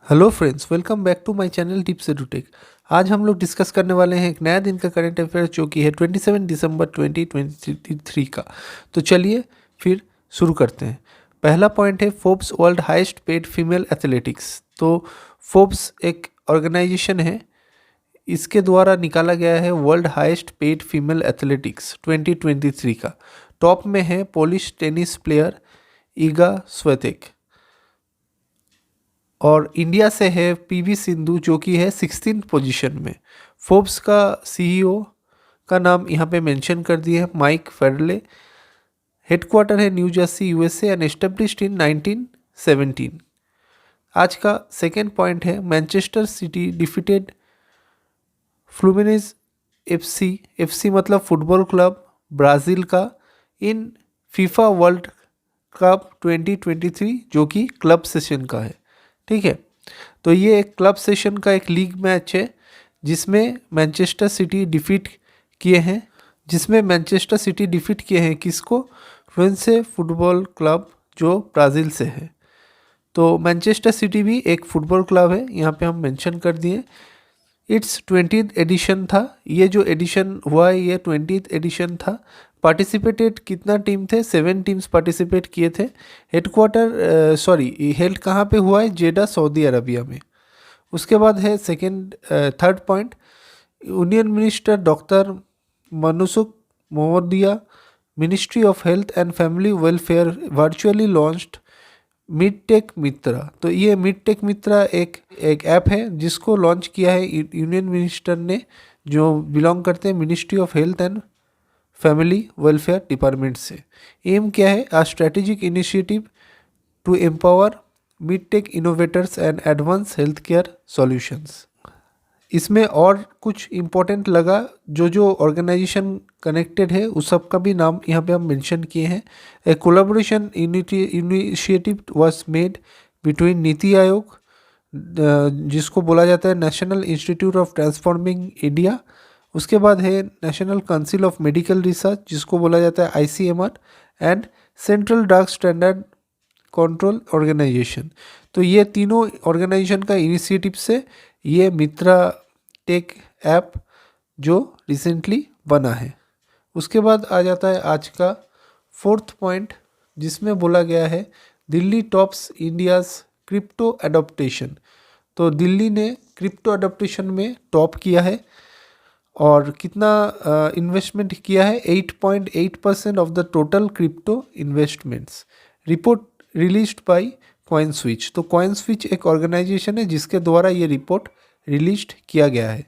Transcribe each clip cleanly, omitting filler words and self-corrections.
Hello friends, welcome back to my channel tips edutech. आज हम लोग डिस्कस करने वाले हैं एक नया दिन का करंट अफेयर जो कि है 27 दिसंबर 2023 का। तो चलिए फिर शुरू करते हैं। पहला पॉइंट है Forbes world highest paid female athletics. तो फोर्ब्स एक ऑर्गेनाइजेशन है, इसके द्वारा निकाला गया है world highest paid female athletics 2023 का। टॉप में है पोलिश टेनिस प्लेयर ईगा स्वितेक और इंडिया से है पीवी सिंधु जो कि है 16th पोजीशन में। फोर्ब्स का सीईओ का नाम यहाँ पे मेंशन कर दिए है, माइक फेडरले। हेडक्वार्टर है New Jersey USA and established in 1917। आज का सेकेंड पॉइंट है Manchester City defeated Fluminense FC. FC मतलब फुटबॉल क्लब ब्राज़ील का, इन फीफा वर्ल्ड कप 2023 जो कि क्लब सेशन का है। ठीक है, तो ये एक क्लब सेशन का एक लीग मैच है जिसमें मैनचेस्टर सिटी डिफीट किए हैं किसको? फ्लुएंसे फुटबॉल क्लब जो ब्राज़ील से है। तो मैनचेस्टर सिटी भी एक फुटबॉल क्लब है, यहाँ पे हम मेंशन कर दिए। इट्स 20th एडिशन था, ये जो एडिशन हुआ है ये 20th एडिशन था। पार्टिसिपेटेड कितना टीम थे? 7 टीम्स पार्टिसिपेट किए थे। हेल्ड कहाँ पे हुआ है? जेडा सऊदी अरबिया में। उसके बाद है third point, union minister doctor Mansukh Mandaviya, ministry of health and family welfare virtually launched med tech Mitra. तो ये मिड टेक मित्रा एक ऐप है जिसको लॉन्च किया है यूनियन मिनिस्टर ने, जो बिलोंग करते हैं ministry of health and family welfare department से। एम क्या है? A strategic initiative to empower med tech innovators and advance health care solutions. इसमें और कुछ इम्पोर्टेंट लगा, जो ऑर्गेनाइजेशन कनेक्टेड है उस सब का भी नाम यहाँ पे हम मेंशन किए हैं। A collaboration initiative was made between NITI Aayog, जिसको बोला जाता है national institute of transforming India. उसके बाद है national council of medical research जिसको बोला जाता है ICMR, and central drug standard control organisation. तो ये तीनों ऑर्गेनाइजेशन का इनिशिएटिव से ये मित्रा टेक ऐप जो रिसेंटली बना है। उसके बाद आ जाता है आज का फोर्थ पॉइंट जिसमें बोला गया है Delhi tops India's crypto adaptation. तो दिल्ली ने क्रिप्टो एडॉप्टेशन में टॉप किया है और कितना इन्वेस्टमेंट किया है? 8.8% of the total crypto investments. Report released by CoinSwitch. तो कॉइनस्विच एक ऑर्गेनाइजेशन है जिसके द्वारा ये रिपोर्ट रिलीज किया गया है।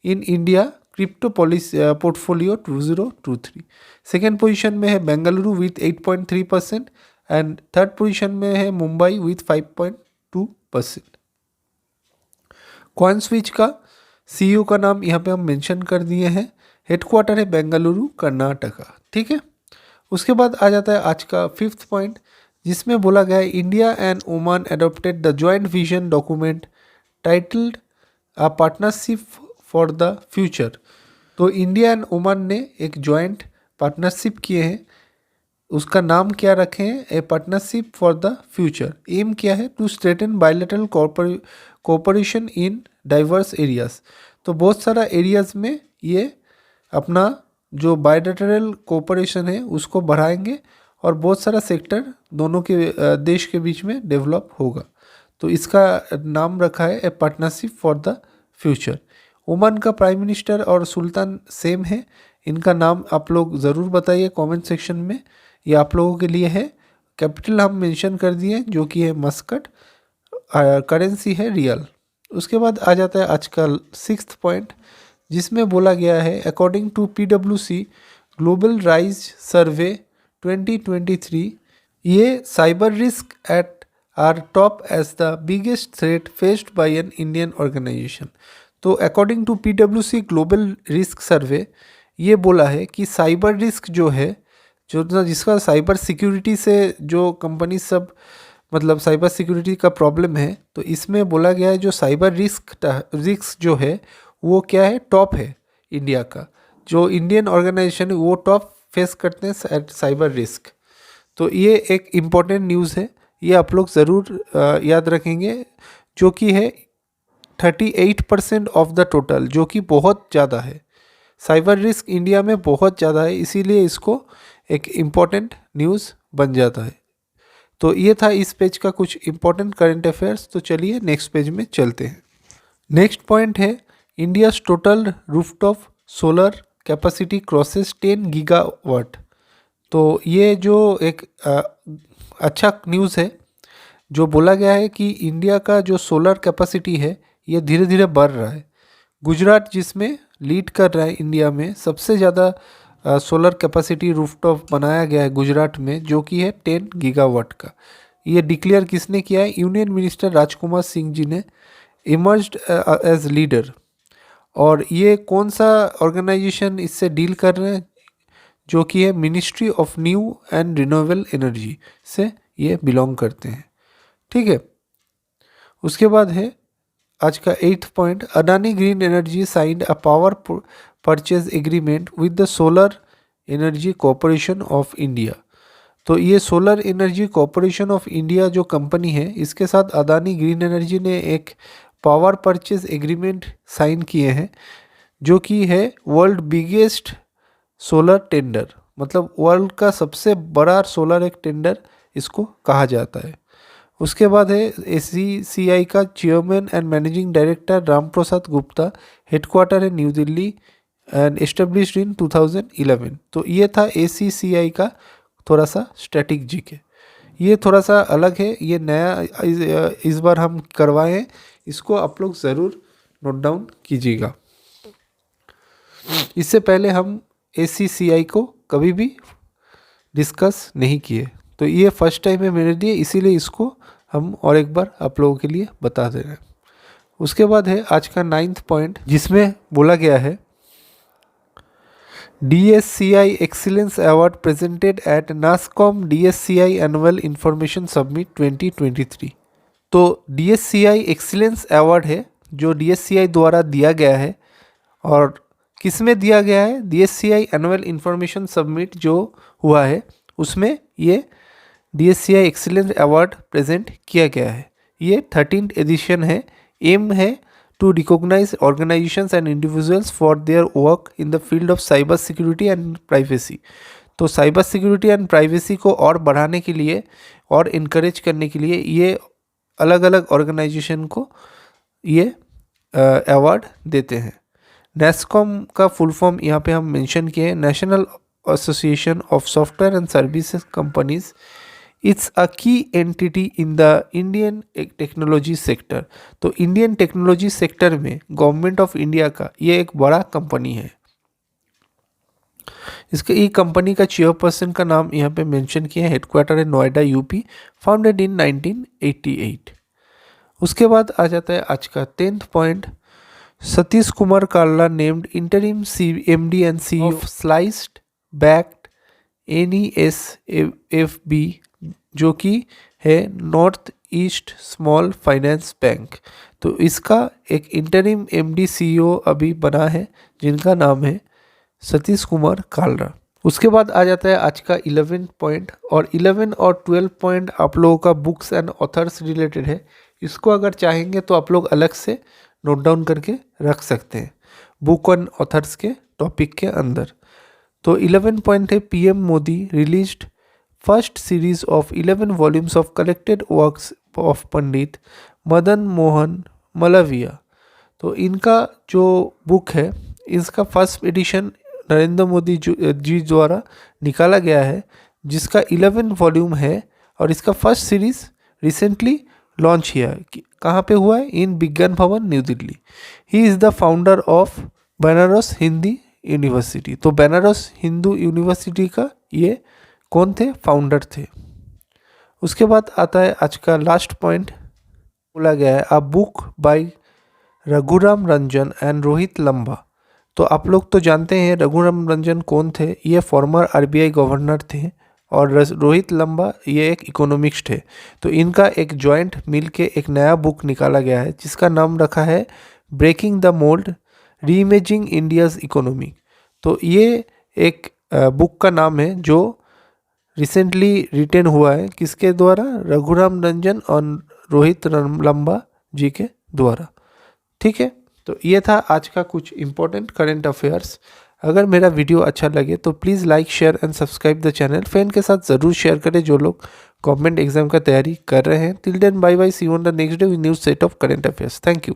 In India crypto policy portfolio 2023। Second position में है Bengaluru with 8.3% and third position में है मुंबई विथ 5.2%। कॉइनस्विच का सीईओ का नाम यहाँ पे हम मेंशन कर दिए हैं। हेडक्वार्टर है बेंगलुरु कर्नाटका। ठीक है, उसके बाद आ जाता है आज का फिफ्थ पॉइंट जिसमें बोला गया है India and Oman adopted the joint vision document titled a partnership for the future. तो इंडिया एंड ओमान ने एक जॉइंट पार्टनरशिप किए हैं, उसका नाम क्या रखे हैं? A partnership for the future. Aim क्या है? To strengthen bilateral cooperation in diverse areas. तो बहुत सारा एरियाज में ये अपना जो बायलैटरल कोऑपरेशन है उसको बढ़ाएंगे और बहुत सारा सेक्टर दोनों के देश के बीच में डेवलप होगा। तो इसका नाम रखा है ए partnership for the future. Oman का प्राइम मिनिस्टर और सुल्तान सेम है, इनका नाम आप लोग ज़रूर बताइए कमेंट सेक्शन में, ये आप लोगों के लिए है। कैपिटल हम मेंशन कर दिए जो कि है मस्कट, करेंसी है रियल। उसके बाद आ जाता है आज का सिक्स्थ पॉइंट जिसमें बोला गया है according to PwC global rise survey 2023, ये cyber risk at are top as the biggest threat faced by an Indian organisation. तो according to PwC global risk survey ये बोला है कि साइबर रिस्क जो है, जो जिसका साइबर सिक्योरिटी से जो कंपनी सब मतलब साइबर सिक्योरिटी का प्रॉब्लम है, तो इसमें बोला गया है जो साइबर रिस्क जो है वो क्या है? टॉप है इंडिया का। जो इंडियन ऑर्गेनाइजेशन है वो टॉप फेस करते हैं साइबर रिस्क। तो ये एक इम्पॉर्टेंट न्यूज़ है, ये आप लोग ज़रूर याद रखेंगे। जो कि है 38% ऑफ द टोटल, जो कि बहुत ज़्यादा है। साइबर रिस्क इंडिया में बहुत ज़्यादा है, इसीलिए इसको एक इम्पॉर्टेंट न्यूज़ बन जाता है। तो ये था इस पेज का कुछ इम्पोर्टेंट करंट अफेयर्स। तो चलिए नेक्स्ट पेज में चलते हैं। नेक्स्ट पॉइंट है India's total rooftop solar capacity crosses 10 gigawatt. तो ये जो एक अच्छा न्यूज़ है, जो बोला गया है कि इंडिया का जो सोलर कैपेसिटी है ये धीरे धीरे बढ़ रहा है। गुजरात जिसमें लीड कर रहा है इंडिया में, सबसे ज़्यादा सोलर कैपेसिटी रूफटॉप बनाया गया है गुजरात में, जो कि है 10 गीगावाट का। ये डिक्लेयर किसने किया है? यूनियन मिनिस्टर राजकुमार सिंह जी ने इमर्ज्ड एज लीडर। और ये कौन सा ऑर्गेनाइजेशन इससे डील कर रहे हैं? जो कि है ministry of new and renewable energy से ये बिलोंग करते हैं। ठीक है, उसके बाद है आज का 8th point, Adani green energy signed a power purchase agreement with the solar energy corporation of India. तो ये solar energy corporation of India जो कंपनी है, इसके साथ अडानी ग्रीन एनर्जी ने एक पावर परचेज एग्रीमेंट साइन किए हैं, जो कि है वर्ल्ड बिगेस्ट सोलर टेंडर, मतलब वर्ल्ड का सबसे बड़ा सोलर एक टेंडर इसको कहा जाता है। उसके बाद है ACCI का chairman and managing director Ram Prasad Gupta, headquarter है New Delhi and established in 2011। तो ये था ACCI का थोड़ा सा स्ट्रेटेजिक है। ये थोड़ा सा अलग है, ये नया इस बार हम करवाए हैं, इसको आप लोग ज़रूर नोट डाउन कीजिएगा। इससे पहले हम ACCI को कभी भी डिस्कस नहीं किए, तो ये फर्स्ट टाइम है मेरे लिए, इसीलिए इसको हम और एक बार आप लोगों के लिए बता दे रहे हैं। उसके बाद है आज का 9th पॉइंट, जिसमें बोला गया है DSCI excellence award presented at NASSCOM DSCI annual information summit 2023। तो DSCI एक्सीलेंस अवार्ड है जो DSCI द्वारा दिया गया है, और किस में दिया गया है? DSCI एनुअल इंफॉर्मेशन सबमिट जो हुआ है उसमें ये DSCI एक्सीलेंस अवार्ड प्रेजेंट किया गया है। ये 13th एडिशन है। एम है to recognise organisations and individuals for their work in the field of cyber security and privacy. तो साइबर सिक्योरिटी एंड प्राइवेसी को और बढ़ाने के लिए और इनकरेज करने के लिए ये अलग अलग ऑर्गेनाइजेशन को ये अवार्ड देते हैं। नेस्कॉम का फुल फॉर्म यहाँ पे हम मेंशन किए हैं, national association of software and services companies. It's a key entity in the Indian technology sector. तो इंडियन टेक्नोलॉजी सेक्टर में गवर्नमेंट ऑफ इंडिया का ये एक बड़ा कंपनी है। इसके ये कंपनी का चेयरपर्सन का नाम यहाँ पे मेंशन किया है, हेडक्वार्टर है नोएडा यूपी, फाउंडेड इन 1988। उसके बाद आ जाता है आज का 10th point, Satish Kumar Kalla named interim MD and CEO of sliced backed NESFB, जो कि है north east small finance bank. तो इसका एक इंटरिम MD CEO अभी बना है, जिनका नाम है सतीश कुमार काल्रा। उसके बाद आ जाता है आज का 11th पॉइंट, और 11 और 12 पॉइंट आप लोगों का बुक्स एंड ऑथर्स रिलेटेड है। इसको अगर चाहेंगे तो आप लोग अलग से नोट डाउन करके रख सकते हैं बुक एंड ऑथर्स के टॉपिक के अंदर। तो 11 पॉइंट है, PM Modi released first series of 11 volumes of collected works of Pandit Madan Mohan Malviya. तो इनका जो बुक है, इसका फर्स्ट एडिशन नरेंद्र मोदी जी द्वारा निकाला गया है, जिसका 11 वॉल्यूम है, और इसका फर्स्ट सीरीज रिसेंटली लॉन्च किया है। कहाँ पे हुआ है? इन विज्ञान भवन new Delhi. He is the founder of Banaras Hindi university. तो बनारस हिंदू यूनिवर्सिटी का ये कौन थे? फाउंडर थे। उसके बाद आता है आज का लास्ट पॉइंट, बोला गया है a book by Raghuram Ranjan and Rohit लंबा। तो आप लोग तो जानते हैं रघुराम रंजन कौन थे, ये फॉर्मर RBI गवर्नर थे, और रोहित लंबा ये एक इकोनॉमिस्ट है। तो इनका एक जॉइंट मिल के एक नया बुक निकाला गया है, जिसका नाम रखा है breaking the mould reimagining India's economy. तो ये एक बुक का नाम है जो रिसेंटली रिटेन हुआ है, किसके द्वारा? रघुराम रंजन और रोहित लंबा जी के द्वारा। ठीक है, तो ये था आज का कुछ इंपॉर्टेंट करंट अफेयर्स। अगर मेरा वीडियो अच्छा लगे तो please like share and subscribe the channel. Friend के साथ ज़रूर शेयर करें जो लोग गवर्नमेंट एग्जाम का तैयारी कर रहे हैं। Till then bye bye, see you on the next day with new set of current affairs. Thank you.